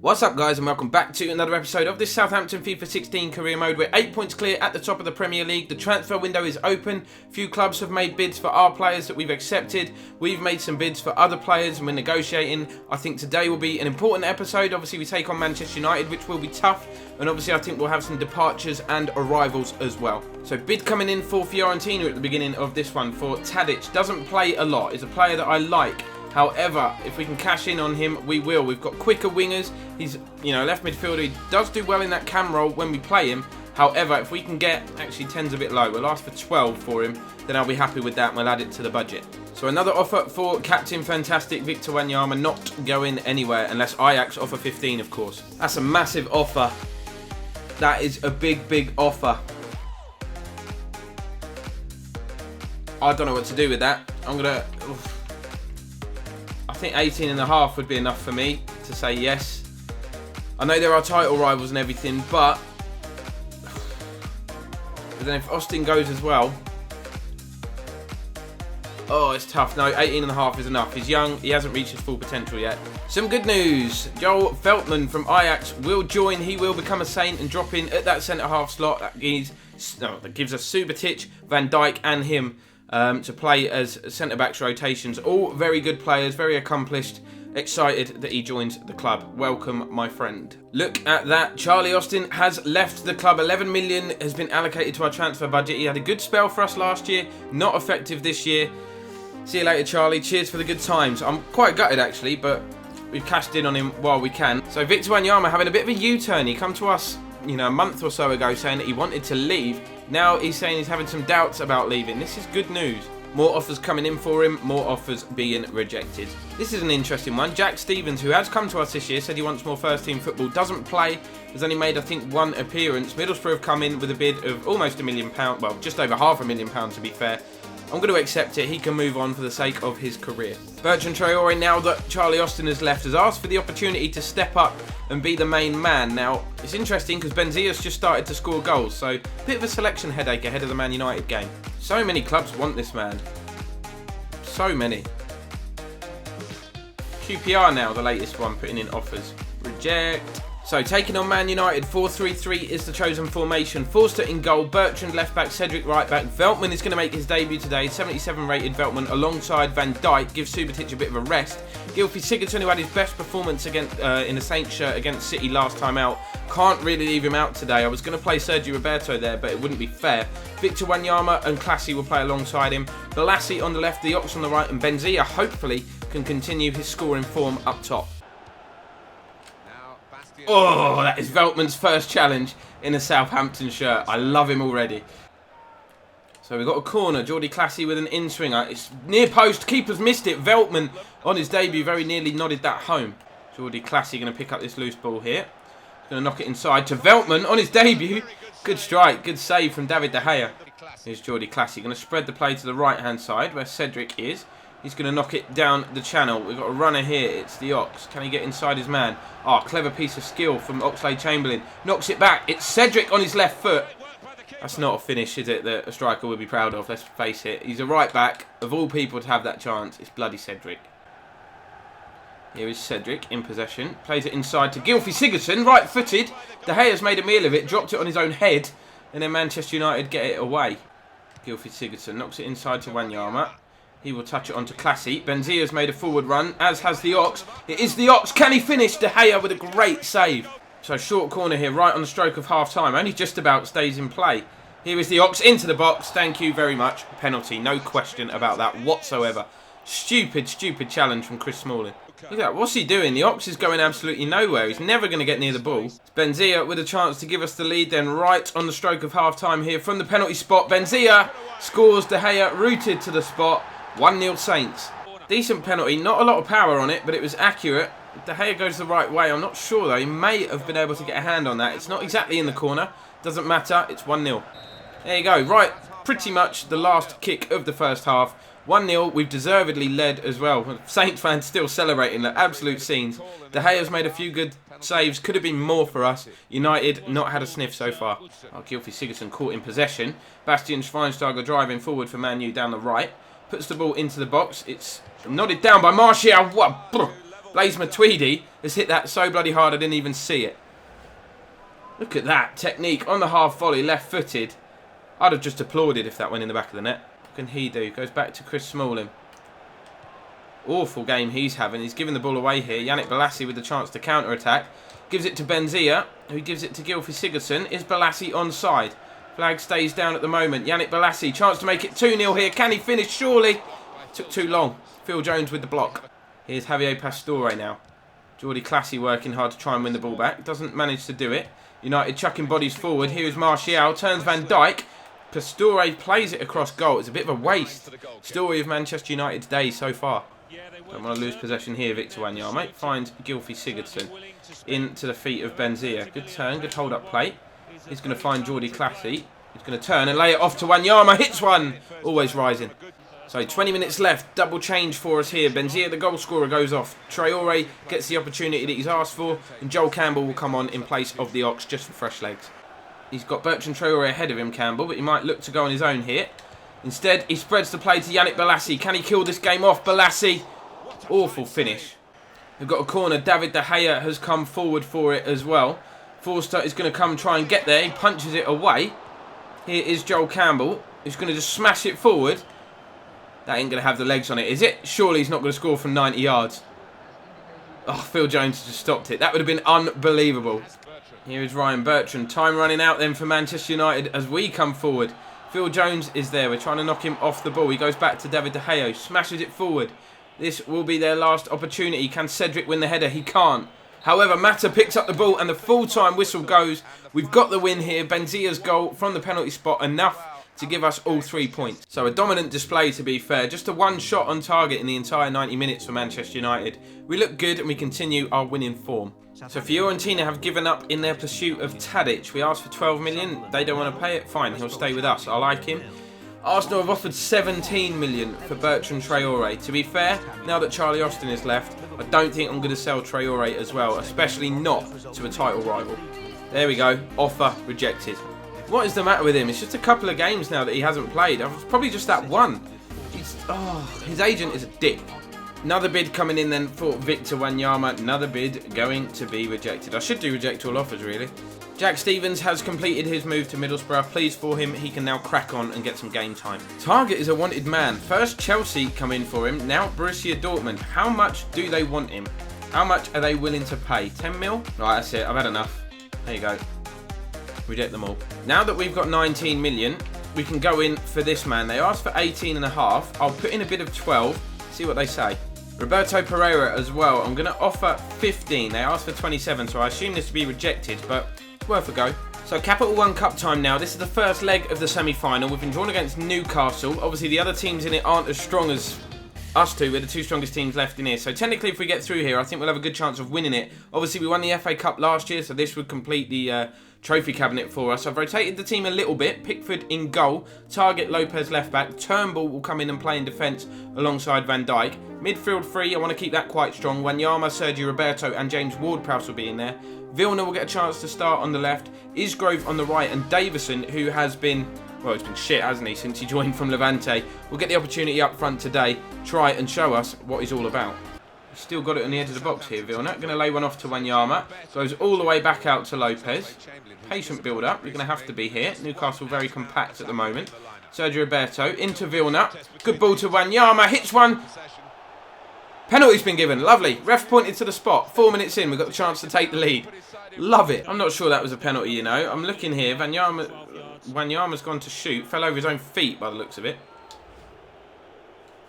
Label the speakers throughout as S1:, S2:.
S1: What's up guys, and welcome back to another episode of this Southampton FIFA 16 career mode. We're 8 points clear at the top of the Premier League. The transfer window is open. Few clubs have made bids for our players that we've accepted. We've made some bids for other players and we're negotiating. I think today will be an important episode. Obviously we take on Manchester United, which will be tough, and obviously I think we'll have some departures and arrivals as well. So bid coming in for Fiorentina at the beginning of this one for Tadic. Doesn't play a lot, is a player that I like. However, if we can cash in on him, we will. We've got quicker wingers. He's, left midfielder. He does do well in that cam role when we play him. However, if we can get, actually 10's a bit low. We'll ask for 12 for him. Then I'll be happy with that and we'll add it to the budget. So another offer for Captain Fantastic Victor Wanyama, not going anywhere unless Ajax offer 15, of course. That's a massive offer. That is a big, big offer. I don't know what to do with that. I'm going to... I think 18.5 would be enough for me to say yes. I know there are title rivals and everything, but then if Austin goes as well, oh, it's tough. No, 18.5 is enough. He's young. He hasn't reached his full potential yet. Some good news. Joel Veltman from Ajax will join. He will become a Saint and drop in at that centre-half slot. That gives us Subotic, Van Dijk and him to play as centre-backs rotations. All very good players, very accomplished. Excited that he joins the club. Welcome, my friend. Look at that. Charlie Austin has left the club. 11 million has been allocated to our transfer budget. He had a good spell for us last year. Not effective this year. See you later, Charlie. Cheers for the good times. I'm quite gutted, actually, but we've cashed in on him while we can. So Victor Wanyama having a bit of a U-turn. He come to us, a month or so ago saying that he wanted to leave. Now he's saying he's having some doubts about leaving. This is good news. More offers coming in for him, more offers being rejected. This is an interesting one. Jack Stevens, who has come to us this year, said he wants more first-team football. Doesn't play. Has only made, I think, one appearance. Middlesbrough have come in with a bid of almost £1 million. Well, just over £500,000 to be fair. I'm going to accept it. He can move on for the sake of his career. Bertrand Traore, now that Charlie Austin has left, has asked for the opportunity to step up and be the main man. Now, it's interesting because Benzia's just started to score goals, so a bit of a selection headache ahead of the Man United game. So many clubs want this man. So many. QPR now, the latest one, putting in offers. Reject. So, taking on Man United, 4-3-3 is the chosen formation. Forster in goal, Bertrand left back, Cedric right back. Veltman is going to make his debut today. 77 rated Veltman alongside Van Dijk. Gives Subotic a bit of a rest. Gylfi Sigurdsson, who had his best performance against in a Saints shirt against City last time out. Can't really leave him out today. I was going to play Sergio Roberto there, but it wouldn't be fair. Victor Wanyama and Classy will play alongside him. Balassi on the left, the Ox on the right, and Benzia hopefully can continue his scoring form up top. Oh, that is Veltman's first challenge in a Southampton shirt. I love him already. So we've got a corner. Jordi Classy with an in-swinger. It's near post. Keeper's missed it. Veltman on his debut very nearly nodded that home. Jordi Classy going to pick up this loose ball here. He's going to knock it inside to Veltman on his debut. Good strike. Good save from David De Gea. Here's Jordi Classy. Going to spread the play to the right-hand side where Cedric is. He's going to knock it down the channel. We've got a runner here. It's the Ox. Can he get inside his man? Oh, clever piece of skill from Oxlade-Chamberlain. Knocks it back. It's Cedric on his left foot. That's not a finish, is it, that a striker would be proud of? Let's face it. He's a right back. Of all people to have that chance, it's bloody Cedric. Here is Cedric in possession. Plays it inside to Gylfi Sigurdsson. Right-footed. De Gea's made a meal of it. Dropped it on his own head. And then Manchester United get it away. Gylfi Sigurdsson knocks it inside to Wanyama. He will touch it onto Classy. Benzia's made a forward run, as has the Ox. It is the Ox. Can he finish? De Gea with a great save. So short corner here, right on the stroke of half-time. Only just about stays in play. Here is the Ox into the box. Thank you very much. Penalty. No question about that whatsoever. Stupid, stupid challenge from Chris Smalling. Look at that. What's he doing? The Ox is going absolutely nowhere. He's never going to get near the ball. It's Benzia with a chance to give us the lead. Then right on the stroke of half-time here from the penalty spot. Benzia scores. De Gea rooted to the spot. 1-0 Saints. Decent penalty. Not a lot of power on it, but it was accurate. De Gea goes the right way. I'm not sure, though. He may have been able to get a hand on that. It's not exactly in the corner. Doesn't matter. It's 1-0. There you go. Right. Pretty much the last kick of the first half. 1-0. We've deservedly led as well. Saints fans still celebrating. The absolute scenes. De Gea's made a few good saves. Could have been more for us. United not had a sniff so far. Oh, Gylfi Sigurdsson caught in possession. Bastian Schweinsteiger driving forward for Man U down the right. Puts the ball into the box. It's nodded down by Martial. What? Blaise Matuidi has hit that so bloody hard I didn't even see it. Look at that technique on the half volley, left-footed. I'd have just applauded if that went in the back of the net. What can he do? Goes back to Chris Smalling. Awful game he's having. He's giving the ball away here. Yannick Bolasie with the chance to counter-attack. Gives it to Benzia, who gives it to Gylfi Sigurdsson. Is Bolasie onside? Flag stays down at the moment. Yannick Bolasie, chance to make it 2-0 here. Can he finish? Surely. Took too long. Phil Jones with the block. Here's Javier Pastore now. Jordi Classy working hard to try and win the ball back. Doesn't manage to do it. United chucking bodies forward. Here is Martial. Turns Van Dijk. Pastore plays it across goal. It's a bit of a waste. Story of Manchester United's day so far. Don't want to lose possession here, Victor Wanyama. Finds Gylfi Sigurdsson into the feet of Benzia. Good turn, good hold-up play. He's going to find Jordi Classy. He's going to turn and lay it off to Wanyama. Hits one. Always rising. So 20 minutes left. Double change for us here. Benzia, the goal scorer, goes off. Traore gets the opportunity that he's asked for. And Joel Campbell will come on in place of the Ox just for fresh legs. He's got Bertrand Traore ahead of him, Campbell, but he might look to go on his own here. Instead, he spreads the play to Yannick Bolasie. Can he kill this game off? Bolasie. Awful finish. We've got a corner. David De Gea has come forward for it as well. Forster is going to come try and get there. He punches it away. Here is Joel Campbell. He's going to just smash it forward. That ain't going to have the legs on it, is it? Surely he's not going to score from 90 yards. Oh, Phil Jones just stopped it. That would have been unbelievable. Here is Ryan Bertrand. Time running out then for Manchester United as we come forward. Phil Jones is there. We're trying to knock him off the ball. He goes back to David De Gea. Smashes it forward. This will be their last opportunity. Can Cedric win the header? He can't. However, Mata picks up the ball and the full-time whistle goes. We've got the win here. Benzia's goal from the penalty spot. Enough to give us all 3 points. So a dominant display, to be fair. Just a one shot on target in the entire 90 minutes for Manchester United. We look good and we continue our winning form. So Fiorentina have given up in their pursuit of Tadic. We asked for 12 million. They don't want to pay it. Fine, he'll stay with us. I like him. Arsenal have offered 17 million for Bertrand Traore. To be fair, now that Charlie Austin is left, I don't think I'm going to sell Traore as well, especially not to a title rival. There we go. Offer rejected. What is the matter with him? It's just a couple of games now that he hasn't played. It's probably just that one. His agent is a dick. Another bid coming in then for Victor Wanyama. Another bid going to be rejected. I should do reject all offers, really. Jack Stevens has completed his move to Middlesbrough. Pleased for him. He can now crack on and get some game time. Target is a wanted man. First Chelsea come in for him. Now Borussia Dortmund. How much do they want him? How much are they willing to pay? 10 mil? Right, that's it. I've had enough. There you go. Reject them all. Now that we've got 19 million, we can go in for this man. They asked for 18.5. I'll put in a bid of 12. See what they say. Roberto Pereira as well. I'm going to offer 15. They asked for 27, so I assume this to be rejected, but it's worth a go. So Capital One Cup time now. This is the first leg of the semi-final. We've been drawn against Newcastle. Obviously, the other teams in it aren't as strong as us two. We're the two strongest teams left in here. So technically, if we get through here, I think we'll have a good chance of winning it. Obviously, we won the FA Cup last year, so this would complete the trophy cabinet for us. I've rotated the team a little bit. Pickford in goal. Target Lopez left back. Turnbull will come in and play in defence alongside Van Dijk. Midfield three, I want to keep that quite strong. Wanyama, Sergio Roberto and James Ward-Prowse will be in there. Vilna will get a chance to start on the left. Isgrove on the right, and Davison, who has been, well, he's been shit, hasn't he, since he joined from Levante, will get the opportunity up front today. Try and show us what he's all about. He's still got it on the edge of the box here, Vilna. Going to lay one off to Wanyama. Goes all the way back out to Lopez. Patient build-up. You're going to have to be here. Newcastle very compact at the moment. Sergio Roberto into Vilna. Good ball to Wanyama. Hits one. Penalty's been given. Lovely. Ref pointed to the spot. 4 minutes in, we've got the chance to take the lead. Love it. I'm not sure that was a penalty, you know. I'm looking here. Wanyama's gone to shoot. Fell over his own feet by the looks of it.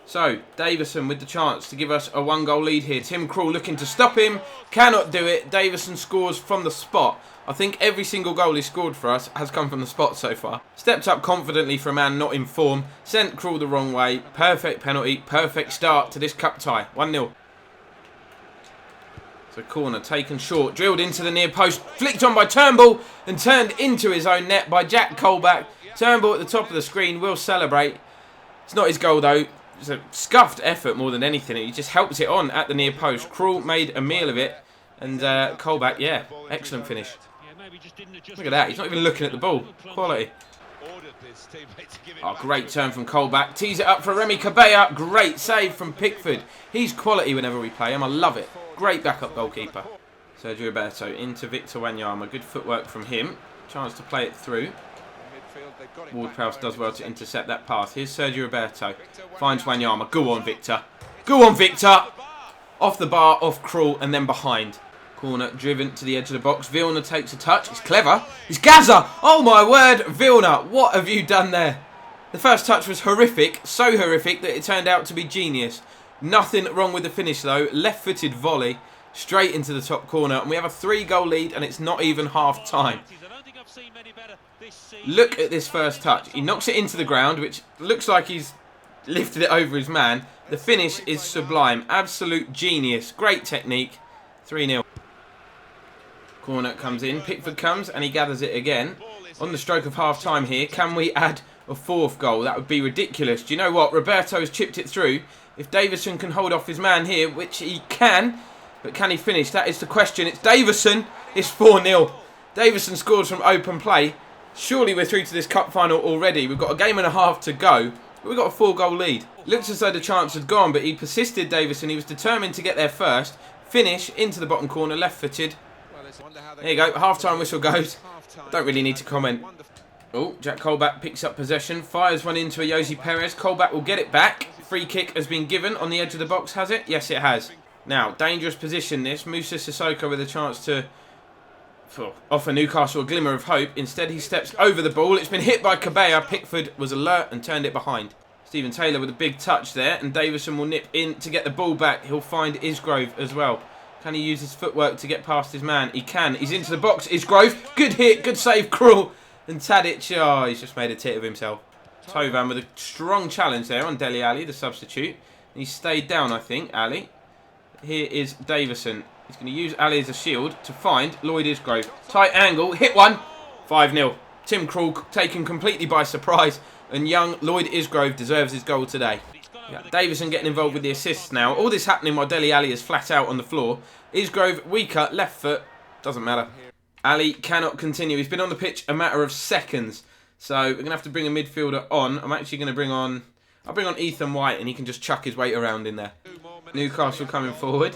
S1: So, Davison with the chance to give us a 1-goal lead here. Tim Krul looking to stop him. Cannot do it. Davison scores from the spot. I think every single goal he scored for us has come from the spot so far. Stepped up confidently for a man not in form. Sent Krul the wrong way. Perfect penalty. Perfect start to this cup tie. 1-0. So corner taken short. Drilled into the near post. Flicked on by Turnbull. And turned into his own net by Jack Colback. Turnbull at the top of the screen will celebrate. It's not his goal though. It's a scuffed effort more than anything. He just helps it on at the near post. Krul made a meal of it. And Colback, yeah, excellent finish. Look at that. He's not even looking at the ball. Quality. Oh, great turn from Colback. Tees it up for Remy Cabella. Great save from Pickford. He's quality whenever we play him. I love it. Great backup goalkeeper. Sergio Roberto into Victor Wanyama. Good footwork from him. Chance to play it through. Ward-Prowse does well to intercept that pass. Here's Sergio Roberto. Finds Wanyama. Go on, Victor. Go on, Victor. Off the bar, off Krul, and then behind. Corner driven to the edge of the box. Vilna takes a touch. It's clever. It's Gaza. Oh my word, Vilna. What have you done there? The first touch was horrific. So horrific that it turned out to be genius. Nothing wrong with the finish though. Left-footed volley straight into the top corner. And we have a 3-goal lead and it's not even half time. Look at this first touch. He knocks it into the ground, which looks like he's lifted it over his man. The finish is sublime. Absolute genius. Great technique. 3-0. Corner comes in. Pickford comes and he gathers it again. On the stroke of half time here, can we add a 4th goal? That would be ridiculous. Do you know what? Roberto's chipped it through. If Davison can hold off his man here, which he can, but can he finish? That is the question. It's Davison. It's 4-0. Davison scores from open play. Surely we're through to this cup final already. We've got a game and a half to go. We've got a 4-goal lead. Looks as though the chance had gone, but he persisted, Davison. He was determined to get there first. Finish into the bottom corner, left-footed. There you go. Half-time whistle goes. Don't really need to comment. Oh, Jack Colback picks up possession. Fires one into a Jose Perez. Colback will get it back. Free kick has been given on the edge of the box, has it? Yes, it has. Now, dangerous position this. Musa Sissoko with a chance to offer Newcastle a glimmer of hope. Instead, he steps over the ball. It's been hit by Cabella. Pickford was alert and turned it behind. Stephen Taylor with a big touch there. And Davison will nip in to get the ball back. He'll find Isgrove as well. Can he use his footwork to get past his man? He can. He's into the box. Isgrove. Good hit. Good save. Krul. And Tadic. Oh, he's just made a tit of himself. Tovan with a strong challenge there on Dele Alli, the substitute. And he stayed down, I think, Ali. Here is Davison. He's going to use Ali as a shield to find Lloyd Isgrove. Tight angle. Hit one. 5-0. Tim Krul taken completely by surprise. And young Lloyd Isgrove deserves his goal today. Yeah, Davison getting involved with the assists now. All this happening while Dele Alli is flat out on the floor. Isgrove weaker, left foot. Doesn't matter. Ali cannot continue. He's been on the pitch a matter of seconds. So we're going to have to bring a midfielder on. I'm actually going to bring on... I'll bring on Ethan White and he can just chuck his weight around in there. Newcastle coming forward.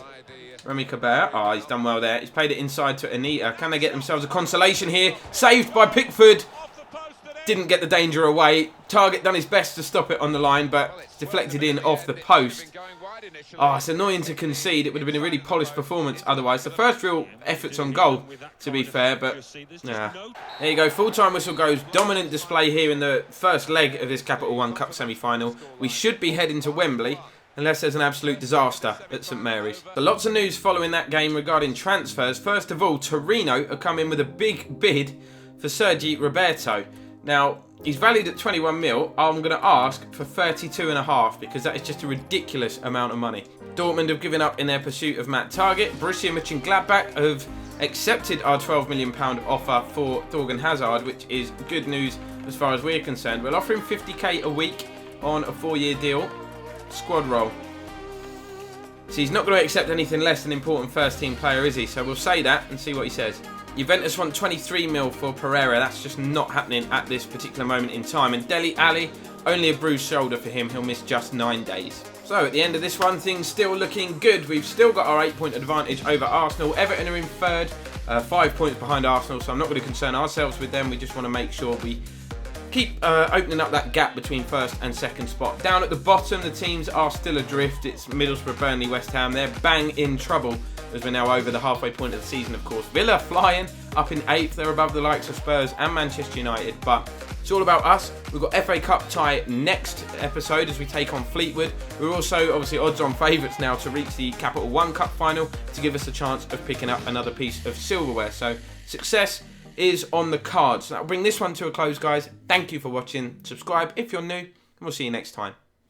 S1: Remy Cabella. Oh, he's done well there. He's played it inside to Anita. Can they get themselves a consolation here? Saved by Pickford. Didn't get the danger away. Target done his best to stop it on the line, but deflected in off the post. Oh, it's annoying to concede. It would have been a really polished performance otherwise. The first real efforts on goal, to be fair, but yeah. There you go. Full-time whistle goes. Dominant display here in the first leg of this Capital One Cup semi-final. We should be heading to Wembley, unless there's an absolute disaster at St Mary's. But lots of news following that game regarding transfers. First of all, Torino are coming with a big bid for Sergi Roberto. Now, he's valued at 21 mil. I'm going to ask for 32.5 because that is just a ridiculous amount of money. Dortmund have given up in their pursuit of Matt Target. Borussia Mönchengladbach have accepted our £12 million offer for Thorgan Hazard, which is good news as far as we're concerned. We'll offer him 50k a week on a 4-year deal. Squad role. So he's not going to accept anything less than important first-team player, is he? So we'll say that and see what he says. Juventus want 23 mil for Pereira. That's just not happening at this particular moment in time. And Dele Alli, only a bruised shoulder for him. He'll miss just 9 days. So at the end of this one, things still looking good. We've still got our 8-point advantage over Arsenal. Everton are in third, 5 points behind Arsenal. So I'm not going to concern ourselves with them. We just want to make sure we keep opening up that gap between first and second spot. Down at the bottom, the teams are still adrift. It's Middlesbrough, Burnley, West Ham. They're bang in trouble as we're now over the halfway point of the season, of course. Villa flying up in 8th. They're above the likes of Spurs and Manchester United. But it's all about us. We've got FA Cup tie next episode as we take on Fleetwood. We're also obviously odds-on favourites now to reach the Capital One Cup final to give us a chance of picking up another piece of silverware. So success is on the cards. That'll bring this one to a close, guys. Thank you for watching. Subscribe if you're new, and we'll see you next time.